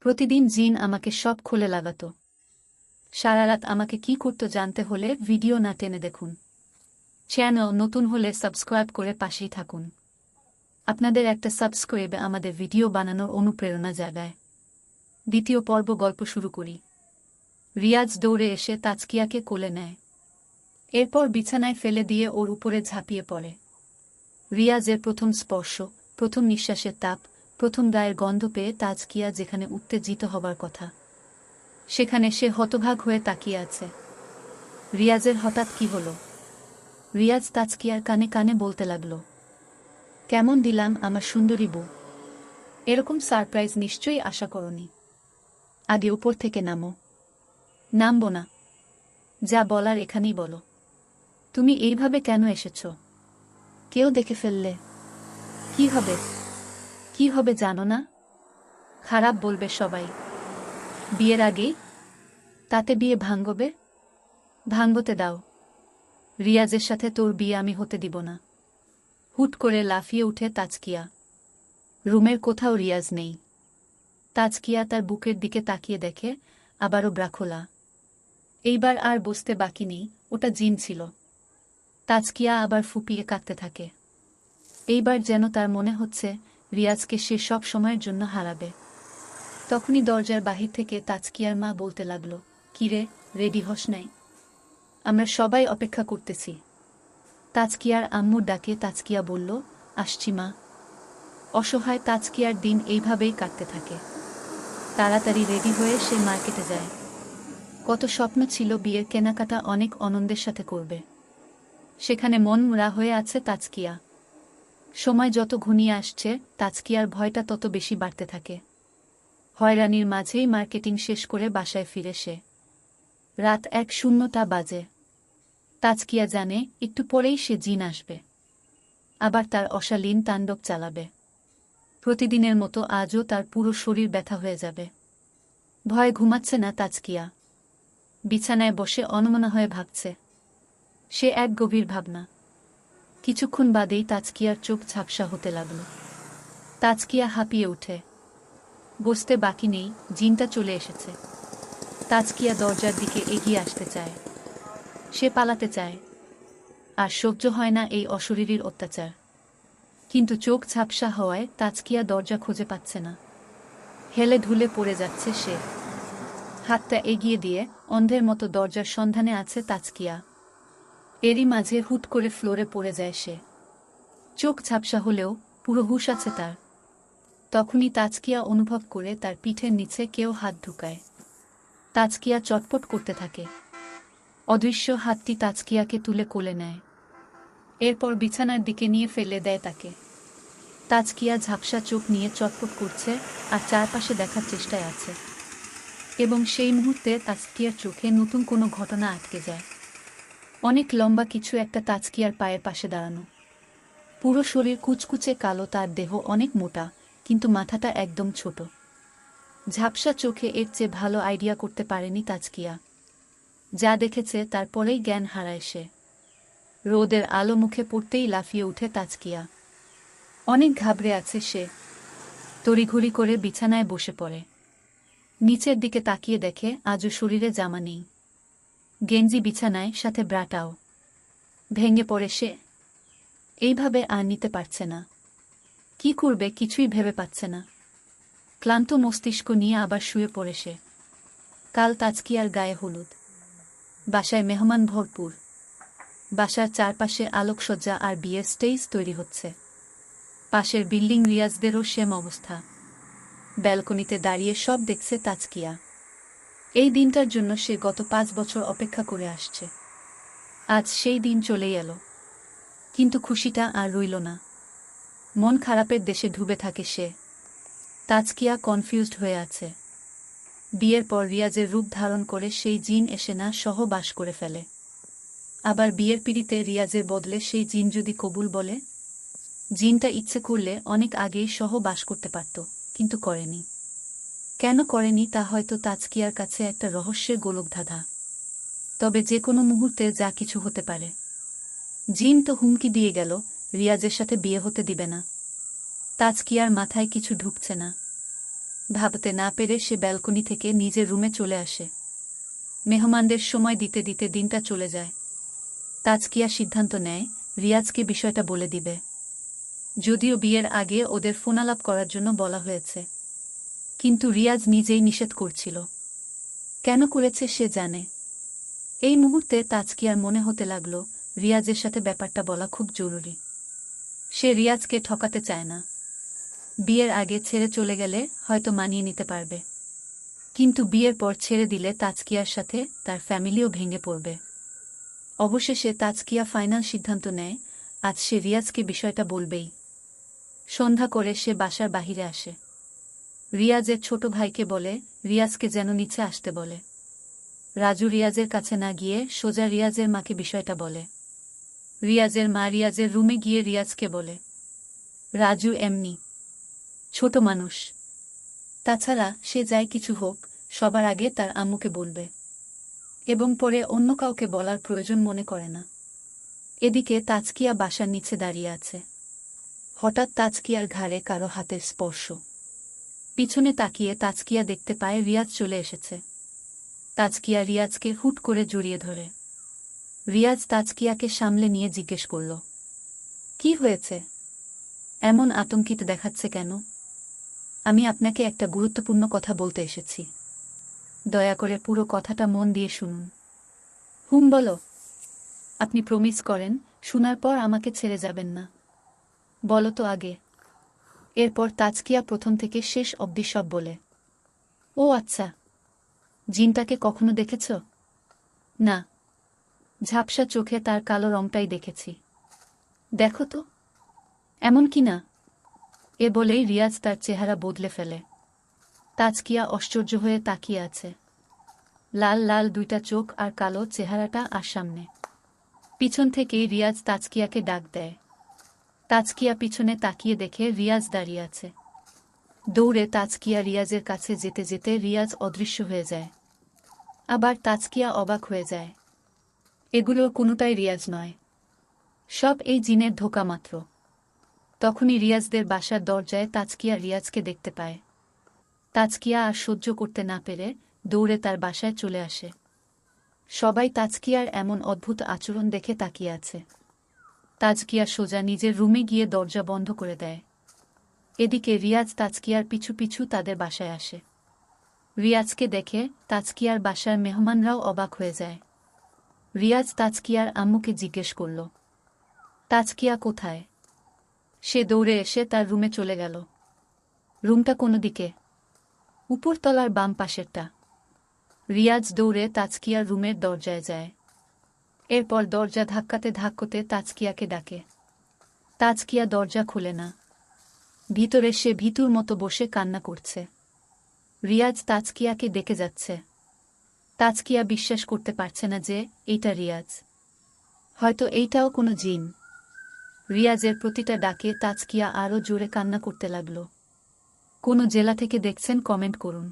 প্রতিদিন জিন আমাকে সব খুলে লাগাত। সারা রাত আমাকে কি করত জানতে হলে ভিডিও না টেনে দেখুন। চ্যানেল নতুন হলে সাবস্ক্রাইব করে পাশেই থাকুন। আপনাদের একটা সাবস্ক্রাইব আমাদের ভিডিও বানানোর অনুপ্রেরণা জাগায়। দ্বিতীয় পর্ব গল্প শুরু করি। রিয়াজ দৌড়ে এসে তাজকিয়াকে কোলে নেয়। এরপর বিছানায় ফেলে দিয়ে ওর উপরে ঝাঁপিয়ে পড়ে। রিয়াজের প্রথম স্পর্শ, প্রথম নিঃশ্বাসের তাপ, প্রথম গায়ের গন্ধ পেয়ে তাজকিয়া যেখানে উত্তেজিত হবার কথা, সেখানে সে হতভাগ হয়ে তাকিয়ে আছে। রিয়াজের হঠাৎ কি হলো? রিয়াজ তাজকিয়ার কানে কানে বলতে লাগল, কেমন দিলাম আমার সুন্দরী বউ। এরকম সারপ্রাইজ নিশ্চয়ই আশা করনি। আগে উপর থেকে নামো। নামবো না। যা বলার এখানেই বলো। তুমি এইভাবে কেন এসেছ? কেউ দেখে ফেললে কি হবে? কি হবে জানো না? খারাপ বলবে সবাই। বিয়ের আগে তাতে বিয়ে ভাঙবে। ভাঙতে দাও। রিয়াজের সাথে তোর বিয়ে আমি হতে দিব না। হুট করে লাফিয়ে উঠে তাজকিয়া। রুমের কোথাও রিয়াজ নেই। তাজকিয়া তার বুকের দিকে তাকিয়ে দেখে, আবারও ব্রা খোলা। এইবার আর বসতে বাকি নেই, ওটা জিন ছিল। তাজকিয়া আবার ফুপিয়ে কাঁদতে থাকে। এইবার যেন তার মনে হচ্ছে রিয়াজকে সে সব সময়ের জন্য হারাবে। তখনই দরজার বাহির থেকে তাজকিয়ার মা বলতে লাগল, কিরে, রেডি হস নাই? আমরা সবাই অপেক্ষা করতেছি। তাজকিয়ার আম্মুর ডাকে তাজকিয়া বলল, আসছি মা। অসহায় তাজকিয়ার দিন এইভাবেই কাটতে থাকে। তাড়াতাড়ি রেডি হয়ে সে মার্কেটে যায়। কত স্বপ্ন ছিল বিয়ের কেনাকাটা অনেক আনন্দের সাথে করবে। সেখানে মন মুড়া হয়ে আছে তাজকিয়া। সময় যত ঘনিয়ে আসছে তাজকিয়ার ভয়টা তত বেশি বাড়তে থাকে। হয়রানির মাঝেই মার্কেটিং শেষ করে বাসায় ফিরে সে। রাত 1:00 বাজে। তাজকিয়া জানে একটু পরেই সে জিন আসবে, আবার তার অশালীন তাণ্ডব চালাবে। প্রতিদিনের মতো আজও তার পুরো শরীর ব্যথা হয়ে যাবে। ভয়ে ঘুমাচ্ছে না তাজকিয়া। বিছানায় বসে অনমনা হয়ে ভাবছে। সে এক গভীর ভাবনা। কিছুক্ষণ বাদেই তাজকিয়ার চোখ ঝাপসা হতে লাগল। তাজকিয়া হাঁপিয়ে উঠে। বসতে বাকি নেই, জিনটা চলে এসেছে। তাজকিয়া দরজার দিকে এগিয়ে আসতে চায়। সে পালাতে চায়। আর সহ্য হয় না এই অশরীরীর অত্যাচার। কিন্তু চোখ ঝাপসা হওয়ায় তাজকিয়া দরজা খুঁজে পাচ্ছে না। হেলে ঢুলে পড়ে যাচ্ছে সে। হাতটা এগিয়ে দিয়ে অন্ধের মতো দরজার সন্ধানে আছে তাজকিয়া। এরই মাঝে হুট করে ফ্লোরে পড়ে যায় সে। চোখ ঝাপসা হলেও পুরো হুঁশ আছে তার। তখনই তাজকিয়া অনুভব করে তার পিঠের নিচে কেউ হাত ঢুকায়। তাজকিয়া চটপট করতে থাকে। অদৃশ্য হাতটি তাজকিয়াকে তুলে কোলে নেয়। এরপর বিছানার দিকে নিয়ে ফেলে দেয় তাকে। তাজকিয়া ঝাপসা চোখ নিয়ে চটপট করছে আর চারপাশে দেখার চেষ্টায় আছে। এবং সেই মুহূর্তে তাজকিয়ার চোখে নতুন কোনো ঘটনা আটকে যায়। অনেক লম্বা কিছু একটা তাজকিয়ার পায়ের পাশে দাঁড়ানো। পুরো শরীর কুচকুচে কালো, তার দেহ অনেক মোটা, কিন্তু মাথাটা একদম ছোট। ঝাপসা চোখে এর চেয়ে ভালো আইডিয়া করতে পারেনি তাজকিয়া। যা দেখেছে তারপরেই জ্ঞান হারায় সে। রোদের আলো মুখে পড়তেই লাফিয়ে উঠে তাজকিয়া। অনেক ঘাবড়ে আছে সে। তড়িঘড়ি করে বিছানায় বসে পড়ে। নিচের দিকে তাকিয়ে দেখে আজও শরীরে জামা নেই। গেঞ্জি বিছানায়, সাথে ব্রাটাও। ভেঙে পড়ে সে। এইভাবে আর নিতে পারছে না। কি করবে কিছুই ভেবে পাচ্ছে না। ক্লান্ত মস্তিষ্ক নিয়ে আবার শুয়ে পড়ে সে। কাল তাজকিয়ার গায়ে হলুদ। বাসায় মেহমান ভরপুর। বাসার চারপাশে আলোকসজ্জা আর বিয়ের স্টেজ তৈরি হচ্ছে। পাশের বিল্ডিং রিয়াজদেরও সেম অবস্থা। ব্যালকনিতে দাঁড়িয়ে সব দেখছে তাজকিয়া। এই দিনটার জন্য সে গত 5 বছর অপেক্ষা করে আসছে। আজ সেই দিন চলেই এলো। কিন্তু খুশিটা আর রইল না। মন খারাপের দেশে ডুবে থাকে সে। তাজকিয়া কনফিউজড হয়ে আছে। বিয়ের পর রিয়াজের রূপ ধারণ করে সেই জিন এসে না সহ বাস করে ফেলে। আবার বিয়ের পিড়িতে রিয়াজের বদলে সেই জিন যদি কবুল বলে? জিনটা ইচ্ছে করলে অনেক আগেই সহ বাস করতে পারত, কিন্তু করেনি। কেন করেনি তা হয়তো তাজকিয়ার কাছে একটা রহস্যের গোলকধাঁধা। তবে যে কোনো মুহূর্তে যা কিছু হতে পারে। জিন তো হুমকি দিয়ে গেল রিয়াজের সাথে বিয়ে হতে দিবে না। তাজকিয়ার মাথায় কিছু ঢুকছে না। ভাবতে না পেরে সে ব্যালকনি থেকে নিজের রুমে চলে আসে। মেহমানদের সময় দিতে দিতে দিনটা চলে যায়। তাজকিয়া সিদ্ধান্ত নেয় রিয়াজকে বিষয়টা বলে দিবে, যদিও বিয়ের আগে ওদের ফোনালাপ করার জন্য বলা হয়েছে। কিন্তু রিয়াজ নিজেই নিষেধ করছিল। কেন করেছে সে জানে। এই মুহূর্তে তাজকিয়ার মনে হতে লাগল রিয়াজের সাথে ব্যাপারটা বলা খুব জরুরি। সে রিয়াজকে ঠকাতে চায় না। বিয়ের আগে ছেড়ে চলে গেলে হয়তো মানিয়ে নিতে পারবে, কিন্তু বিয়ের পর ছেড়ে দিলে তাজকিয়ার সাথে তার ফ্যামিলিও ভেঙে পড়বে। অবশেষে তাজকিয়া ফাইনাল সিদ্ধান্ত নেয় আজ সে রিয়াজকে বিষয়টা বলবেই। সন্ধ্যা করে সে বাসার বাহিরে আসে। রিয়াজের ছোট ভাইকে বলে রিয়াজকে যেন নিচে আসতে বলে। রাজু রিয়াজের কাছে না গিয়ে সোজা রিয়াজের মাকে বিষয়টা বলে। রিয়াজের মা রিয়াজের রুমে গিয়ে রিয়াজকে বলে, রাজু এমনি ছোট মানুষ, তাছাড়া সে যাই কিছু হোক সবার আগে তার আম্মুকে বলবে এবং পরে অন্য কাউকে বলার প্রয়োজন মনে করে না। এদিকে তাজকিয়া বাসার নিচে দাঁড়িয়ে আছে। হঠাৎ তাজকিয়ার ঘাড়ে কারো হাতের স্পর্শ। পিছনে তাকিয়ে তাজকিয়া দেখতে পায় রিয়াজ চলে এসেছে। তাজকিয়া রিয়াজকে হুট করে জড়িয়ে ধরে। রিয়াজ তাজকিয়াকে সামলে নিয়ে জিজ্ঞেস করল, কি হয়েছে? এমন আতঙ্কিত দেখাচ্ছে কেন? আমি আপনাকে একটা গুরুত্বপূর্ণ কথা বলতে এসেছি, দয়া করে পুরো কথাটা মন দিয়ে শুনুন। বলো। আপনি প্রমিস করেন শোনার পর আমাকে ছেড়ে যাবেন না? বলো তো আগে। এরপর তাজকিয়া প্রথম থেকে শেষ অবধি সব বলে। ও আচ্ছা, জিনটাকে কখনো দেখেছ? না, ঝাপসা চোখে তার কালো রংটাই দেখেছি। দেখো তো, এমন কি না? এ বলেই রিয়াজ তার চেহারা বদলে ফেলে। তাজকিয়া আশ্চর্য হয়ে তাকিয়ে আছে। লাল লাল দুইটা চোখ আর কালো চেহারাটা আর সামনে। পিছন থেকেই রিয়াজ তাজকিয়াকে ডাক দেয়। তাজকিয়া পিছনে তাকিয়ে দেখে রিয়াজ দাঁড়িয়ে আছে। দৌড়ে তাজকিয়া রিয়াজের কাছে যেতে যেতে রিয়াজ অদৃশ্য হয়ে যায়। আবার তাজকিয়া অবাক হয়ে যায়। এগুলোর কোনোটাই রিয়াজ নয়, সব এই জিনের ধোঁকা মাত্র। তখনই রিয়াজদের বাসার দরজায় তাজকিয়া রিয়াজকে দেখতে পায়। তাজকিয়া আর সহ্য করতে না পেরে দৌড়ে তার বাসায় চলে আসে। সবাই তাজকিয়ার এমন অদ্ভুত আচরণ দেখে তাকিয়ে আছে। তাজকিয়া সোজা নিজের রুমে গিয়ে দরজা বন্ধ করে দেয়। এদিকে রিয়াজ তাজকিয়ার পিছু পিছু তাদের বাসায় আসে। রিয়াজকে দেখে তাজকিয়ার বাসার মেহমানরাও অবাক হয়ে যায়। রিয়াজ তাজকিয়ার আম্মুকে জিজ্ঞেস করল, তাজকিয়া কোথায়? সে দৌড়ে এসে তার রুমে চলে গেল। রুমটা কোনো দিকে? উপরতলার বাম পাশেরটা। রিয়াজ দৌড়ে তাজকিয়ার রুমের দরজায় যায়। এরপর দরজা ধাক্কাতে ধাক্কাতে তাজকিয়াকে ডাকে। তাজকিয়া দরজা খুলে না। ভিতরে সে ভীতুর মতো বসে কান্না করছে। রিয়াজ তাজকিয়াকে ডেকে যাচ্ছে। তাজকিয়া বিশ্বাস করতে পারছে না যে এইটা রিয়াজ। হয়তো এইটাও কোনো জিন। রিয়াজের প্রতিটা ডাকে তাজকিয়া আরও জোরে কান্না করতে লাগল। কোন জেলা থেকে দেখছেন কমেন্ট করুন।